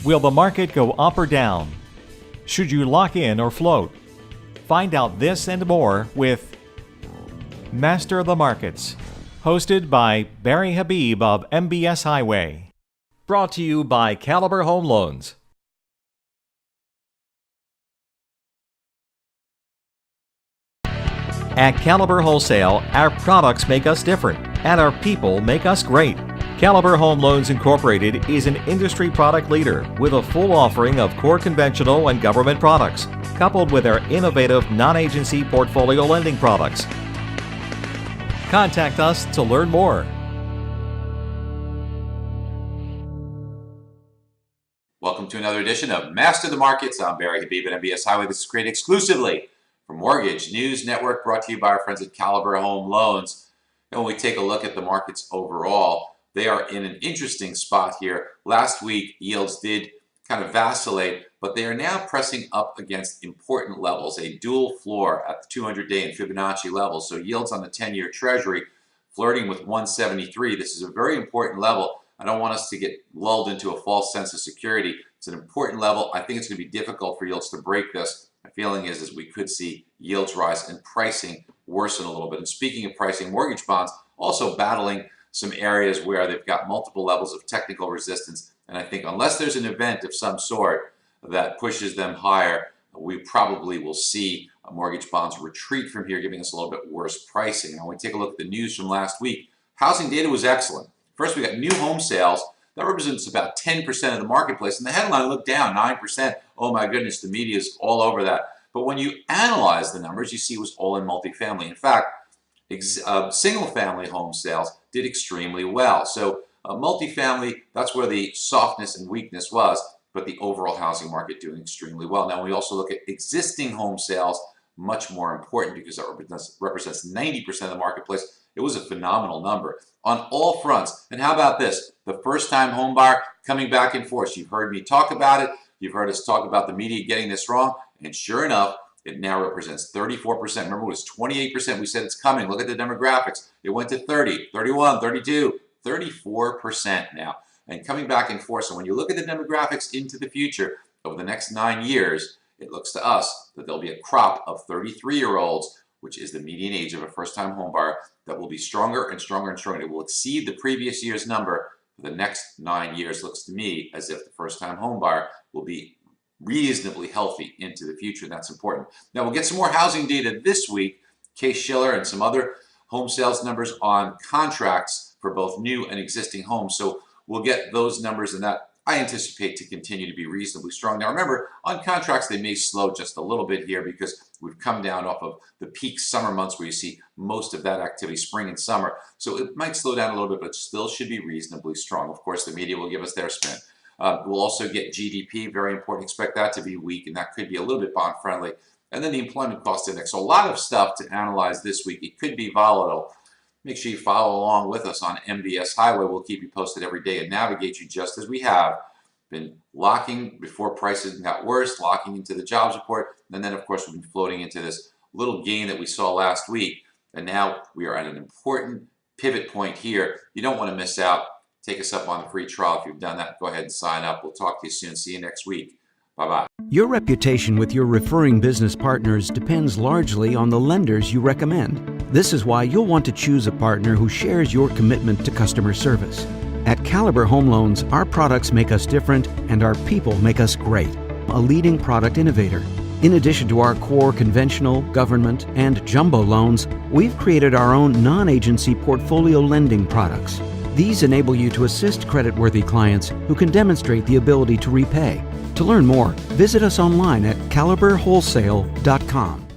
Will the market go up or down? Should you lock in or float? Find out this and more with Master of the Markets, hosted by Barry Habib of MBS Highway. Brought to you by Caliber Home Loans. At Caliber Wholesale, our products make us different, and our people make us great. Caliber Home Loans Incorporated is an industry product leader with a full offering of core conventional and government products, coupled with our innovative non-agency portfolio lending products. Contact us to learn more. Welcome to another edition of Master of the Markets. I'm Barry Habib at MBS Highway. This is created exclusively for Mortgage News Network, brought to you by our friends at Caliber Home Loans. And when we take a look at the markets overall, they are in an interesting spot here. Last week, yields did kind of vacillate, but they are now pressing up against important levels, a dual floor at the 200-day and Fibonacci levels. So yields on the 10-year Treasury flirting with 173. This is a very important level. I don't want us to get lulled into a false sense of security. It's an important level. I think it's going to be difficult for yields to break this. My feeling is we could see yields rise and pricing worsen a little bit. And speaking of pricing, mortgage bonds also battling some areas where they've got multiple levels of technical resistance. And I think unless there's an event of some sort that pushes them higher, we probably will see mortgage bonds retreat from here, giving us a little bit worse pricing. Now, when we take a look at the news from last week, housing data was excellent. First, we got new home sales. That represents about 10% of the marketplace. And the headline looked down 9%. Oh my goodness, the media is all over that. But when you analyze the numbers, you see it was all in multifamily. In fact, single-family home sales did extremely well. So multifamily, that's where the softness and weakness was, but the overall housing market doing extremely well. Now, we also look at existing home sales, much more important because that represents 90% of the marketplace. It was a phenomenal number on all fronts. And how about this? The first-time home buyer coming back in force. You've heard me talk about it. You've heard us talk about the media getting this wrong. And sure enough, it now represents 34%. Remember, it was 28%. We said it's coming. Look at the demographics. It went to 30, 31, 32, 34% now. And coming back in force. And when you look at the demographics into the future, over the next 9 years, it looks to us that there'll be a crop of 33-year-olds, which is the median age of a first-time home buyer, that will be stronger and stronger and stronger. It will exceed the previous year's number for the next 9 years. Looks to me as if the first-time home buyer will be reasonably healthy into the future, and that's important. Now, we'll get some more housing data this week. Case-Shiller and some other home sales numbers on contracts for both new and existing homes. So we'll get those numbers, and that I anticipate to continue to be reasonably strong. Now, remember, on contracts, they may slow just a little bit here because we've come down off of the peak summer months where you see most of that activity, spring and summer. So it might slow down a little bit, but still should be reasonably strong. Of course, the media will give us their spin. We'll also get GDP, very important. Expect that to be weak, and that could be a little bit bond-friendly. And then the employment cost index. So a lot of stuff to analyze this week. It could be volatile. Make sure you follow along with us on MBS Highway. We'll keep you posted every day and navigate you just as we have been locking before prices got worse, locking into the jobs report. And then, of course, we've been floating into this little gain that we saw last week. And now we are at an important pivot point here. You don't want to miss out. Take us up on the free trial. If you've done that, go ahead and sign up. We'll talk to you soon. See you next week. Bye-bye. Your reputation with your referring business partners depends largely on the lenders you recommend. This is why you'll want to choose a partner who shares your commitment to customer service. At Caliber Home Loans, our products make us different and our people make us great. A leading product innovator. In addition to our core conventional, government, and jumbo loans, we've created our own non-agency portfolio lending products. These enable you to assist creditworthy clients who can demonstrate the ability to repay. To learn more, visit us online at caliberwholesale.com.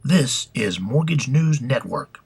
This is Mortgage News Network.